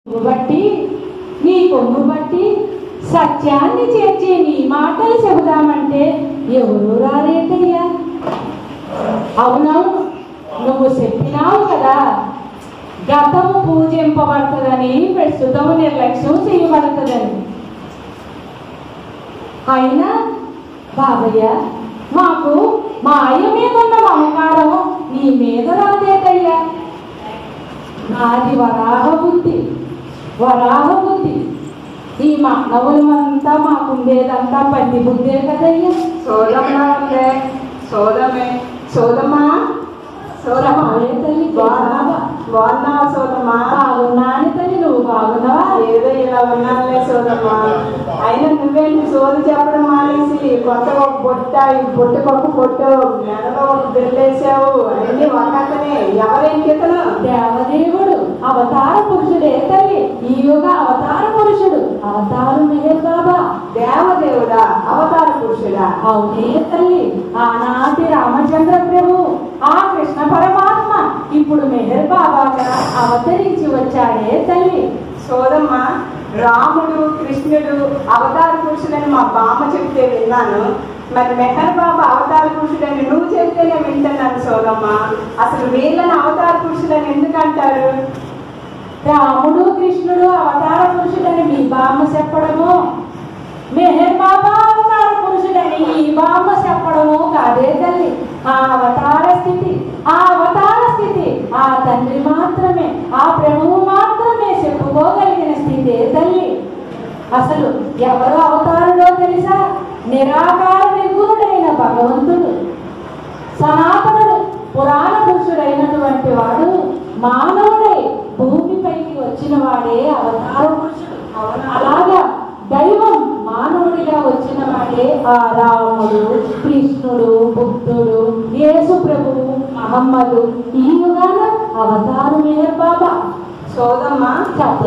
బట్టి నీ కొమ్ము బట్టి సత్యాన్ని చేర్చి నీ మాటలు చెబుదామంటే ఎవరు రారేటయ్యా? అవునవును, నువ్వు చెప్పినావు కదా, గతము పూజింపబడుతుందని, ప్రస్తుతము నిర్లక్ష్యం చేయబడుతుందని. అయినా బాబయ్య, మాకు మా అయ్య మీద ఉన్న మమకారం నీ మీద రాదేటయ్యా. నాది వరాహ బుద్ధి. ఈ మానవులమంతా మాకుండేదంతా పంది బుద్ధే కదయ్యా. సోదమ్మా తల్లి బాగున్నావా సోదమ్మా? బాగున్నాను తల్లి, నువ్వు బాగున్నావా? ఏదో ఇలా ఉన్నానులే సోదమ్మా. అయినా నువ్వేంటి సోది చెప్పడం మానేసి కొత్తగా ఒక బొట్టుకొక్క పొట్టు మెడలో ఒక బిర్లేసావు, అన్ని వంటనే. ఎవరేం కితను? దేవదేవుడు అవతార పురుషుడే తల్లి, ఈ యుగ అవతార పురుషుడు అవతారు మెహర్ బాబా. దేవదేవుడా, అవతార పురుషుడా? అవునే తల్లి, ఆనాటి రామచంద్ర ప్రభు ఆ కృష్ణ పరమాత్మ ఇప్పుడు మెహర్ బాబాగా అవతరించి వచ్చాడే తల్లి. సోదమ్మ, రాముడు కృష్ణుడు అవతార పురుషులని మా బామ్మ చెప్తే విన్నాను. మరి మెహర్ బాబా అవతార పురుషులని నువ్వు చెప్తేనే వింటున్నాను సోదమ్మ. అసలు వీళ్ళని అవతార పురుషులని ఎందుకంటారు? రాముడు కృష్ణుడు అవతార పురుషుడని మీ బామ్మ చెప్పడము, మెహర్ బాబా అవతార పురుషుడని ఈ బామ్మ చెప్పడము కాదే తల్లి. ఆ అవతార స్థితి ఆ తండ్రి మాత్రమే, ఆ ప్రభువు మాత్రమే చెప్పుకోగలిగిన స్థితే తల్లి. అసలు ఎవరు అవతారుడో తెలుసా? నిరాకార నిర్గుణుడైన భగవంతుడు, సనాతనుడు, పురాణ పురుషుడైనటువంటి వాడు మానవుడై భూమిపైకి వచ్చిన వాడే అవతార పురుషుడు. అలాగా దైవం మానవుడిగా వచ్చిన వాడే ఆ రాముడు, కృష్ణుడు, బుద్ధుడు, యేసు ప్రభువు, మహమ్మదు. ఈ యుగాన అవతారు మెహర్ బాబా. సోదమ్మ,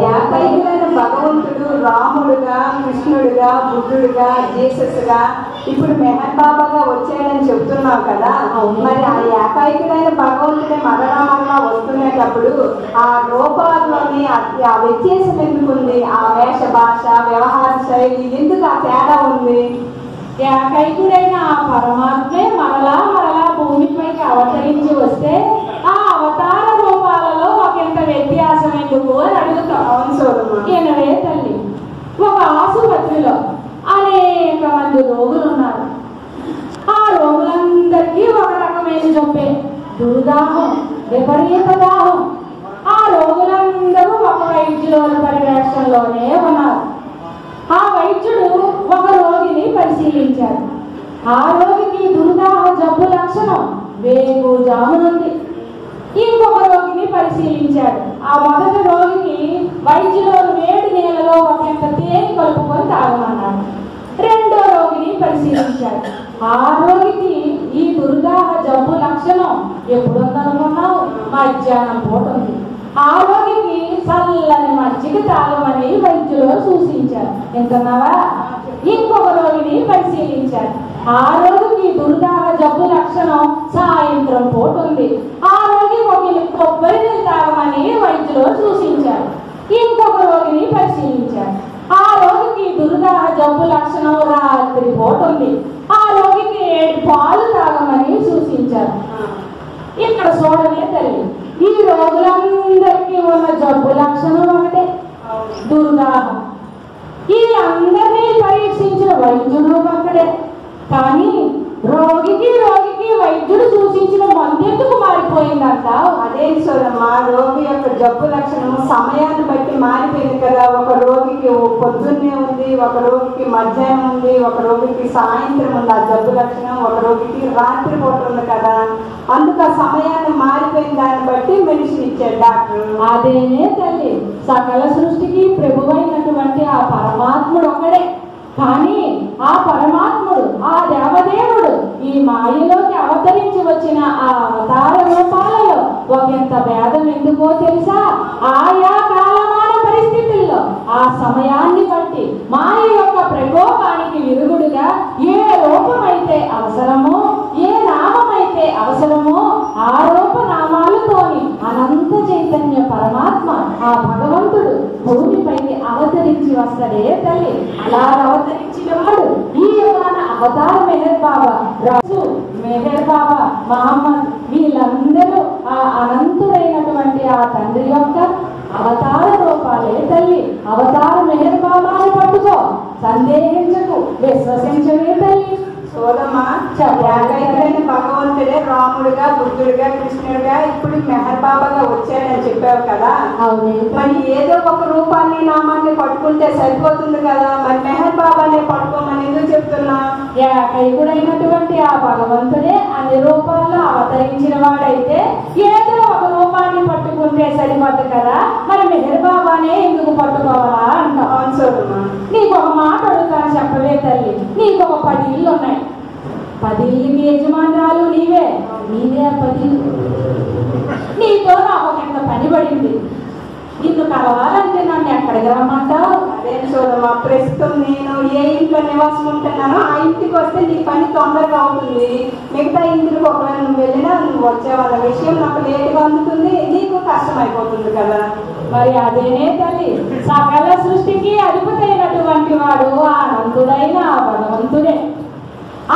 ఏకైకమైన భగవంతుడు రాముడుగా, కృష్ణుడుగా, బుద్ధుడుగా, జీసస్ గా ఇప్పుడు మెహర్ బాబాగా వచ్చాడని చెప్తున్నావు కదా. మరి ఆ ఏకైకమైన భగవంతుడే మరణంగా వస్తున్నప్పుడు ఆ రూపాల్లోని ఆ వ్యత్యాసం ఎందుకుంది? ఆ వేష భాష, వ్యవహార శైలి ఎందుకు ఆ తేడా ఉంది? ఏకైకుడైన ఆ పరమాత్మే మరలా భూమిపైకి అవతరించి వస్తే ఆ అవతార రూపాలలో ఒకంత వ్యత్యాసం ఎందుకు అని అడుగుతాం. అవును సోదమ్మ. ఈయనవే తల్లి, ఒక ఆసుపత్రిలో అనేక మంది రోగులు ఉన్నారు. ఆ రోగులందరికీ ఒక రకమైన జబ్బే, దుర్దాహం, విపరీత దాహం. ఆ రోగులందరూ ఒక వైద్యుల పర్యవేక్షణలోనే ఉన్నారు. ఆ వైద్యుడు ఒక రోగిని పరిశీలించాడు. ఆ రోగికి దుర్దాహ జబ్బు లక్షణం వేగు జామునుంది. ఇంకొక రోగిని పరిశీలించాడు. ఆ మొదటి రోగికి వైద్యులు వేడి నీళ్ళలో ఒకంత తేనె కలుపుకొని తాగమన్నాడు. రెండో రోగిని పరిశీలించాడు. ఆ రోగికి ఈ దుర్దాహ జబ్బు లక్షణం ఎప్పుడుందనుకున్నావు? మధ్యాహ్నం పూట ఉంది. ఆ రోగికి చల్లని మజ్జిగ తాగమని వైద్యులు సూచించారు. ఎంతన్నావా? ఇంకొక రోగిని పరిశీలించారు. ఆ రోగికి దుర్దాహ జబ్బు లక్షణం సాయంత్రం పూట ఉంది. ఆ రోగి ఒక కొబ్బరి నీళ్ళు తాగమని వైద్యులు సూచించారు. ఇంకొక రోగిని పరిశీలించారు. ఆ రోగికి దుర్దాహ జబ్బు లక్షణం రాత్రి పూట ఉంది. ఆ రోగికి 7 పాలు తాగమని సూచించారు. ఇక్కడ చూడలే తల్లి, ఈ రోగులందరికీ ఉన్న జబ్బు లక్షణం ఒకటే, దుర్దాహం. ఈ అందరినీ పరీక్షించిన వైద్యుడు ఒక్కడే. కానీ రోగికి వైద్యుడు సూచించిన మందు ఎందుకు మారిపోయిందంట? అదే సోదమ్మా, రోగి యొక్క జబ్బు లక్షణం సమయాన్ని బట్టి మారిపోయింది కదా. ఒక రోగికి పొద్దున్నే ఉంది, ఒక రోగికి మధ్యాహ్నం ఉంది, ఒక రోగికి సాయంత్రం ఉంది ఆ జబ్బు లక్షణం, ఒక రోగికి రాత్రి పూట ఉంది కదా. అందుకు ఆ సమయాన్ని మారిపోయిన దాన్ని బట్టి మెడిసిన్ ఇచ్చాడు డాక్టర్. అదేనే తల్లి, సకల సృష్టికి ప్రభువైనటువంటి ఆ పరమాత్ముడు ఒక్కడే. కానీ ఆ పరమాత్ముడు, ఆ దేవదేవుడు ఈ మాయలోకి అవతరించి వచ్చిన ఆ అవతార రూపాలలో ఒకంత భేదం ఎందుకో తెలుసా? ఆయా కాలమాన పరిస్థితుల్లో ఆ సమయాన్ని బట్టి మాయ యొక్క ప్రకోపానికి విరుగుడుగా ఏ రూపమైతే అవసరమో, ఏ నామమైతే అవసరమో ఆ రూపనామాలతోని అనంత చైతన్య పరమాత్మ ఆ భగవంతుడు అవతరించి వస్తాడే తల్లి. అలా అవతరించిన వాడు ఈ యుగాన అవతార్ మెహర్ బాబా, రాజు మెహర్ బాబా, మహమ్మద్, వీళ్ళందరూ ఆ అనంతుడైనటువంటి ఆ తండ్రి యొక్క అవతార రూపాలే తల్లి. అవతార మెహర్ బాబాని పట్టుకో, సందేహించకు, విశ్వసించవే తల్లి. సోదమ్మా, ఏకైకైన భగవంతుడే రాముడుగా, బుద్ధుడుగా, కృష్ణుడుగా, ఇప్పుడు మెహర్ బాబాగా వచ్చాడని చెప్పావు కదా. అవునే. మరి ఏదో ఒక రూపాన్ని, నామాన్ని పట్టుకుంటే సరిపోతుంది కదా, మరి మెహర్ బాబానే పట్టుకోమని ఎందుకు చెప్తున్నా? ఏకైకుడైనటువంటి ఆ భగవంతుడే అన్ని రూపాల్లో అవతరించిన వాడైతే ఏదో ఒక రూపాన్ని పట్టుకుంటే సరిపోద్దు కదా, మరి మెహర్ బాబానే ఎందుకు పట్టుకోవాలా అంటావు. అవును సోదమ్మా. నీకు ఒక మాట అడుగుతాను, చెప్పవే తల్లి. నీకు ఒక 10 ఇళ్ళు ఉన్నాయి. 10 ఇళ్ళకి యజమానురాలు నీవే. నీవే 10 ఇళ్ళు. నీతో నాకు ఒక పని పడింది. నిన్ను కలవాలంటే నన్ను ఎక్కడికి రమ్మంటావు? అదే చూడమ్మా, ప్రస్తుతం నేను ఏ ఇంట్లో నివాసం ఉంటున్నానో ఆ ఇంటికి వస్తే నీ పని తొందరగా అవుతుంది. మిగతా ఇంటికి ఒకవేళ నువ్వు వెళ్ళినా నువ్వు వచ్చేవాళ్ళ విషయం నాకు లేటుగా అందుతుంది, నీకు కష్టం అయిపోతుంది కదా. మరి అదేనే తల్లి, సకల సృష్టికి అధిపతైనటువంటి వాడు ఆ అనంతుడైన ఆ భగవంతుడే.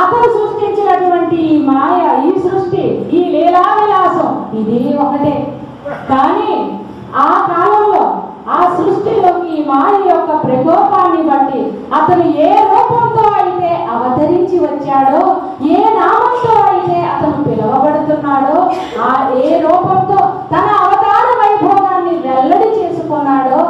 అతను సృష్టించినటువంటి ఈ మాయ, ఈ సృష్టి, ఈ లీలా విలాసం ఇది ఒకటే. కానీ ఆ కాలంలో ఆ సృష్టిలోకి ఈ మాయ యొక్క ప్రకోపాన్ని బట్టి అతను ఏ రూపంతో అయితే అవతరించి వచ్చాడో, ఏ నామంతో అయితే అతను పిలువబడుతున్నాడో, ఆ ఏ రూపంతో తన అవతార వైభోగాన్ని వెల్లడి చేసుకున్నాడో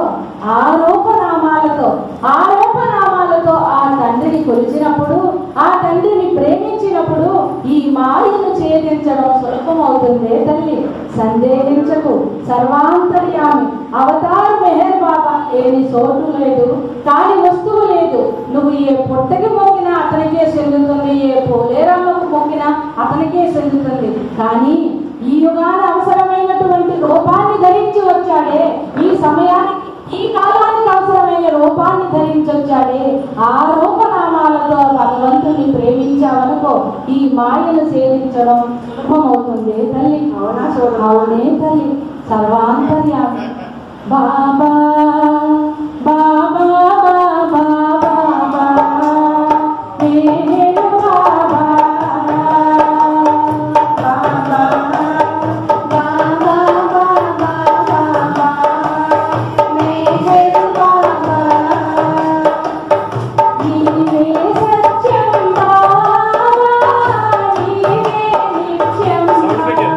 ఆ రూపనామాలతో ఆ తండ్రిని కొలిచినప్పుడు, ఆ తండ్రిని ప్రేమించినప్పుడు ఈ మాయను ఛేదించడం సులభమవుతుంది తల్లి. సందేహించకు, సర్వాంతర్యామి అవతార్ మెహర్ బాబా లేని చోటు లేదు, కాని వస్తువు లేదు. నువ్వు ఏ పుట్టకి మొక్కినా అతనికే చెందుతుంది, ఏ పోలేరమ్మకు మొక్కినా అతనికే చెందుతుంది. కానీ ఈ యుగాన అవసరమైనటువంటి రూపాన్ని ధరించి వచ్చాడే, ఈ సమయానికి ఈ కాలానికి అవసరమైన రూపాన్ని ధరించి వచ్చాడే, ఆ రూపనామాలతో భగవంతుని ప్రేమించావనుకో ఈ మాయను సేవించడం సులభమవుతుంది తల్లి. అవునా చూడమ్మా? అవునే తల్లి. సర్వాంతర్యామి బాబా బాబా బాబా బాబా మేరు బాబా బాబా బాబా బాబా బాబా మేరు బాబా నీవే సత్యం బాబా, నీవే నిత్యం బాబా.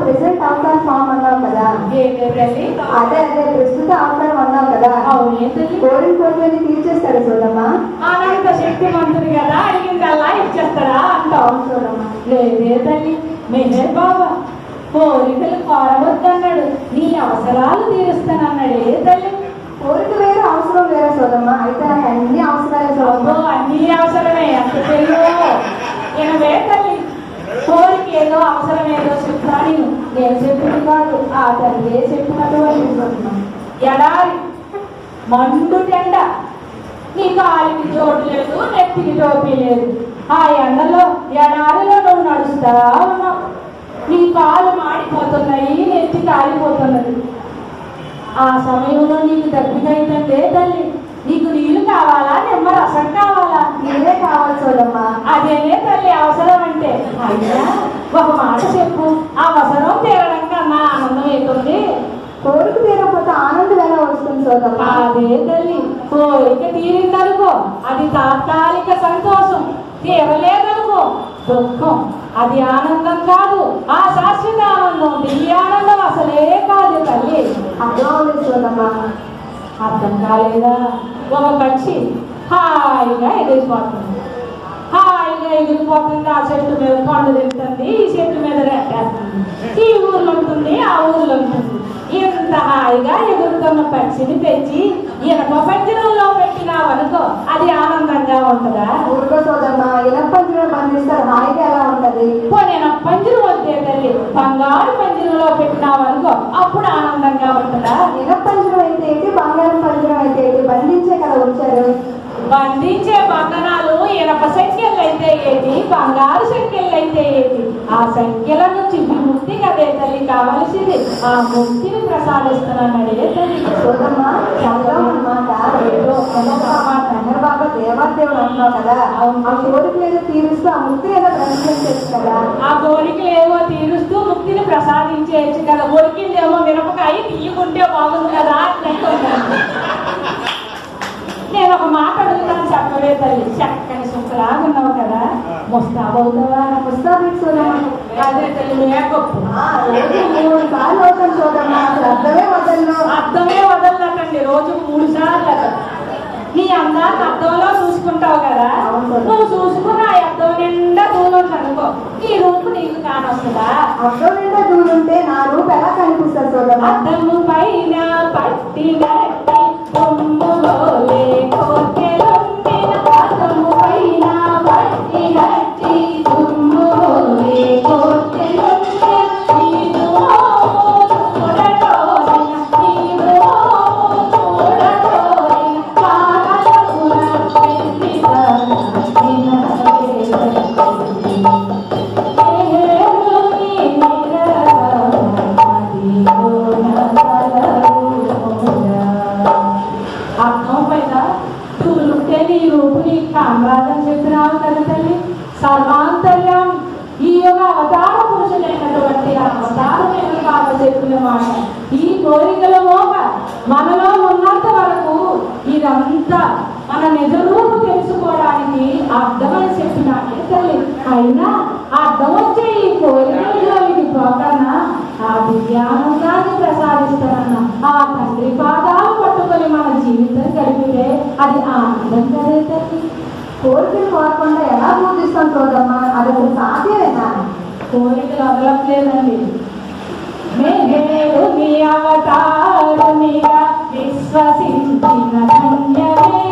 ప్రెసెంట్ అవతార్ ఫామ్ అన్నావు కదా, ఏంటి తల్లి? అదే ప్రస్తుత అవతారం అన్నావు కదా, అవునే తల్లి. కోరికలు తీర్చేస్తాడు సోదమ్మా. ఆనంద శక్తిమంతుడు కదా, అడిగిందల్లా ఇచ్చేస్తాడా అంటావు చూడమ్మా. లేదే తల్లి, మెహర్ బాబా కోరికలు కోరవద్దన్నాడు, నీ అవసరాలు తీరుస్తానన్నాడే తల్లి. కోరిక వేరే అవసరం వేరే సోదమ్మా. అయితే నాకు అన్ని అవసరాలు సోదమ్మా. అన్ని అవసరమే అంత తెలియదు ఏమే తల్లి. కోరిక ఏదో అవసరం ఏదో చెప్తాను, నేను చెప్పింది కాదు, ఆ తల్లి చెప్పినటువంటి ఎడారి మండు ఎండ, నీ కాలికి చోటు లేదు, నెత్తికి టోపీ లేదు. ఆ ఎండలో ఎడారిలో నువ్వు నడుస్తా ఉన్నావు, నీ కాలు మాడిపోతున్నాయి, నెత్తి కాలిపోతున్నది. ఆ సమయంలో నీకు దప్పికైతే తల్లి, నీకు నీళ్లు కావాలా, నిమ్మరసం కావాలా? నీరే కావాలి సోదమ్మా. అదేనే తల్లి అవసరం అంటే. అయినా ఒక మాట చెప్పు, ఆ అవసరం తీరడం కన్నా ఆనందం అవుతుంది. కోరిక తీరకపోతే ఆనందం ఎలా వస్తుంది సోదమ్మా? అదే తల్లి, కోరిక తీరిందనుకో అది తాత్కాలిక సంతోషం, తీరలేదనుకో దుఃఖం. అది ఆనందం కాదు, ఆ శాశ్వత ఆనందం, దివ్యానందం అసలే కాదు తల్లి. అర్థం సోదమ్మా. అర్థం కాలేదా? ఒక పక్షి హాయిగా ఎగిరిపోతుంది, హాయిగా ఎగిరిపోతుంది. ఆ చెట్టు మీద పండు తింటుంది, ఈ చెట్టు మీద రెట్టేస్తుంది, ఈ ఊర్లో ఉంటుంది, ఆ ఊర్లో ఉంటుంది. ఇంత హాయిగా ఎగురుతున్న పక్షిని తెచ్చి ఇనప పంజరంలో పెట్టినావనుకో అది ఆనందంగా ఉంటుందా? ఊరుకో సోదమ్మా, ఇనప పంజరం బంధిస్తారు, హాయిగా ఎలా ఉంటది? నేను పంజరం వద్దే తల్లి, బంగారు పంజరంలో పెట్టినావనుకో అప్పుడు ఆనందంగా ఉంటుందా? ఇనప పంజరం అయితే ఏంటి, బంగారం పంజరం అయితే ఏంటి? బంధించే కదా ఉంచారు. బంధించే బంధనాలు ఇనప సంఖ్యలు అయితే ఏంటి, బంగారు సంఖ్యలు అయితే ఏంటి? ఆ సంఖ్యల నుంచి విముక్తి కదే తల్లి కావలసింది. ఆ ముక్తిని ప్రసాదిస్తున్నానడే తల్లి. సోదమ్మా, మెహర్ బాబా దేవాదేవుడు అంటున్నావు కదా, ఆ కోరికలు ఏదో తీరుస్తూ ఆ ముక్తి ఏదో ప్రశ్నించచ్చు కదా. ఆ కోరికలు ఏవో తీరుస్తూ ముక్తిని ప్రసాదించేయచ్చు కదా. ఉడికిందేమో మిరపకాయ తీయకుంటే బాగుంది కదా అనుకుంటాను. నేను ఒక మాట అడుగుతాను, చెప్పవే తల్లి. చక్కని సుఖలాగున్నావు కదా, ముస్తాబవుతావా? ముస్తాబిక్ సోదమ్మా. అదే తల్లి మేకప్ 3 సార్లు అవుతాను సోదమ్మా, అసలు అర్థమే వదలను. అర్థమే వదలకండి, రోజు 3 సార్లు. నీ అందాన్ని అర్థంలో చూసుకుంటావు కదా, నువ్వు చూసుకున్న ఆ అర్థం నిండా దూరం అనుకో, ఈ రూపు నీకు కానొస్తుందా? అర్థం నిండా దూరుంటే నా రూపు ఎలా కనిపిస్తుంది సోదమ్మా? అర్థము పైన పట్టినట్టి కొమ్ములోలే కోర్కెలొందిన, అర్థము పైన పట్టినట్టి కొమ్ములోలే కోర్కెలొందిన, నీవు చూడటోరిన, నీవు చూడటోరిన కాలపుర పెండితన అర్థం పైన చూలుంటే నీ రూపు నీకు కామరాజని చెప్పినావు కదా తల్లి. సర్వాంతర్యం ఈ యొక్క అవతార పురుషులైనటువంటి అవతారమైన బాబా చెప్పిన మాట. ఈ కోరికల మోక మనలో ఉన్నంత వరకు ఇదంతా మన నిజ రూపు తెలుసుకోవడానికి అర్థమని చెప్పినాకే తల్లి. అయినా అర్థం వచ్చే ఈ కోరికలకి పోకన్నా ఆ దివ్యానందాన్ని ప్రసాదిస్తానన్న ఆ తండ్రి పాదాలు పట్టుకొని మన జీవితం గడిపితే అది ఆనందం కదే తల్లి. కోరికలు కోరకుండా ఎలా పూజిస్తాం సోదమ్మా? అది అసలు సాధ్యమేనా? కోరికలు వదలట్లేదండి. మేహేరుని అవతారునిగా విశ్వసించిన ధన్యమే,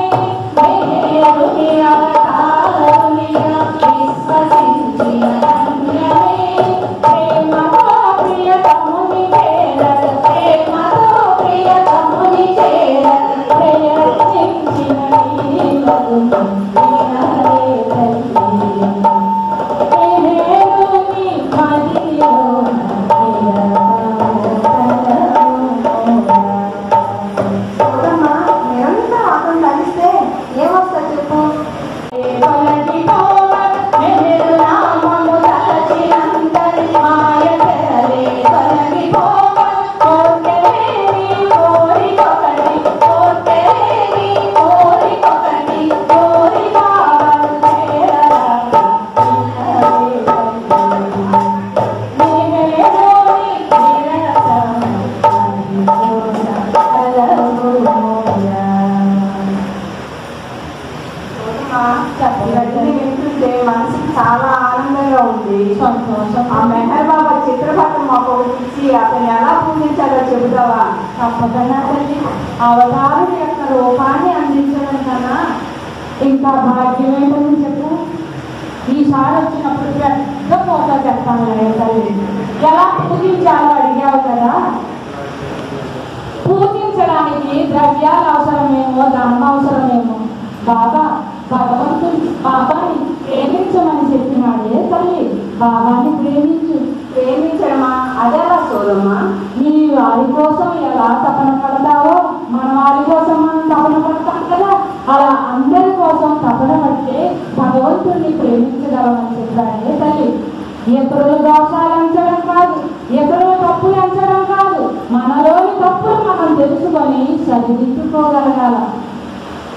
మేహేరుని అవతారునిగా విశ్వసించిన ధన్యమే, ప్రేమతో ప్రియతముని చేరదు, ప్రేమతో ప్రియతముని చేరదు, ప్రయత్నించిన నీవకు వినరే తల్లి. మేహేరుని మదిలో సోదమ్మా, సోదమ్మా ఇవన్నీ వింటుంటే మనసుకి చాలా ఆనందంగా ఉంది. సంతోషం. ఆ మెహర్ బాబా చిత్రపటం మాకు ఇచ్చి అతన్ని ఎలా పూజించాలో చెబుతావా? తప్పకుండా తల్లి. అవతారుడి యొక్క రూపాన్ని అందించడం కన్నా ఇంకా భాగ్యం ఏంటని చెప్పు. ఈసారి వచ్చినప్పుడు పెద్ద ఫోటో చెప్తాను తల్లి. ఎలా పూజించాలో అడిగావు కదా. పూజించడానికి ద్రవ్యాలు అవసరమేమో, ధనం అవసరమేమో. భగవంతుడు బాబాని ప్రేమించమని చెప్పినాడే తల్లి. బాబాని ప్రేమించడమా? అదేలా సోదమ్మా? నీ వారి కోసం ఎలా తపన పడతావో మన వారి కోసం మనం తపన పడతాం కదా. అలా అందరి కోసం తపన పడితే భగవంతుడిని ప్రేమించగలమని చెప్పాడే తల్లి. ఇతరుల దోషాలు అంచడం కాదు, ఇతరుల తప్పులు అంచడం కాదు, మనలోని తప్పులు మనం తెలుసుకొని సరిదిద్దుకోగలగాల.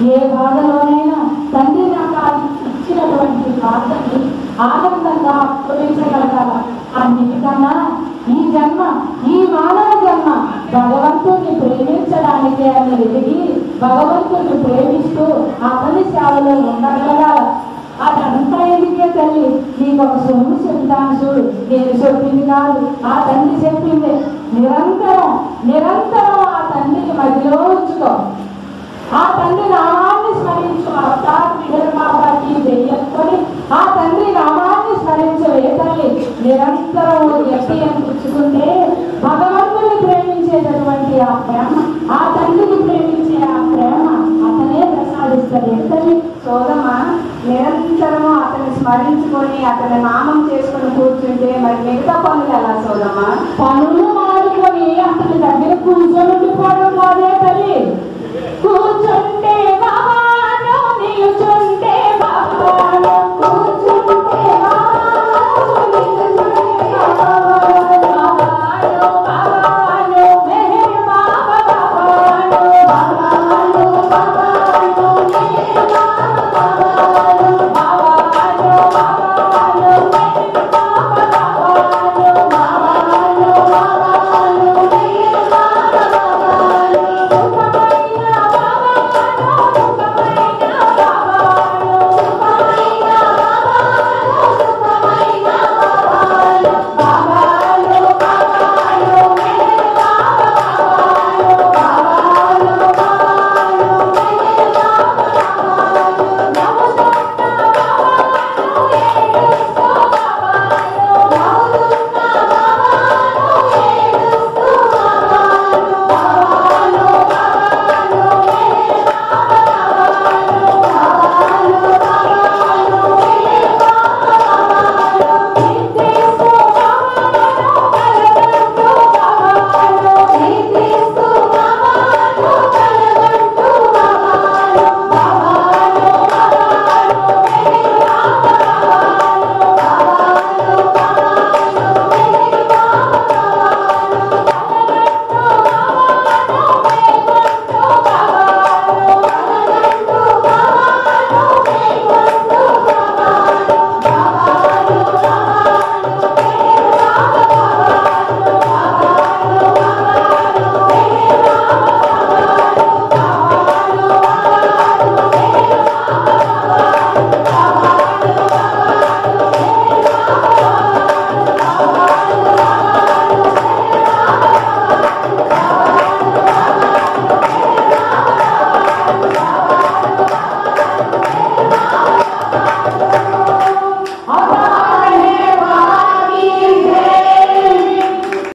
ఏ బాధలోనైనా తండ్రి నాకు ఇచ్చినటువంటి బాధని ఆనందంగా అప్పించగలగాల. అన్నిటికన్నా ఈ జన్మ, ఈ మానవ జన్మ భగవంతుడిని ప్రేమించడానికి అని వెలిగి భగవంతుడిని ప్రేమిస్తూ అతని సేవలో ఉండగలగాల. అదంతా ఎందుకే తల్లి? నీకు ఒక సొమ్ము చెప్తాను చూడు. నేను చెప్పింది కాదు, ఆ తండ్రి చెప్పింది. నిరంతరం ఆ తండ్రికి మధ్యలో ఉంచుకో. ఆ తండ్రి నామాన్ని స్మరించు. బాబాకి చెయ్యకొని ఆ తండ్రి నామాన్ని స్మరించవే తల్లి. నిరంతరం ఎట్టి అనిపించుకుంటే భగవంతుని ప్రేమించేటటువంటి ఆ ప్రేమ, ఆ తండ్రిని ప్రేమించే ఆ ప్రేమ అతనే ప్రసాదిస్తాడు తల్లి. సోదమ్మా నిరంతరము అతన్ని స్మరించుకొని అతని నామం చేసుకొని కూర్చుంటే మరి మిగతా పనులు ఎలా సోదమ్మా? పనులు మాడుకొని అతని దగ్గర కూర్చొని ఉండిపోవడం కాదే తల్లి. కూర్చొని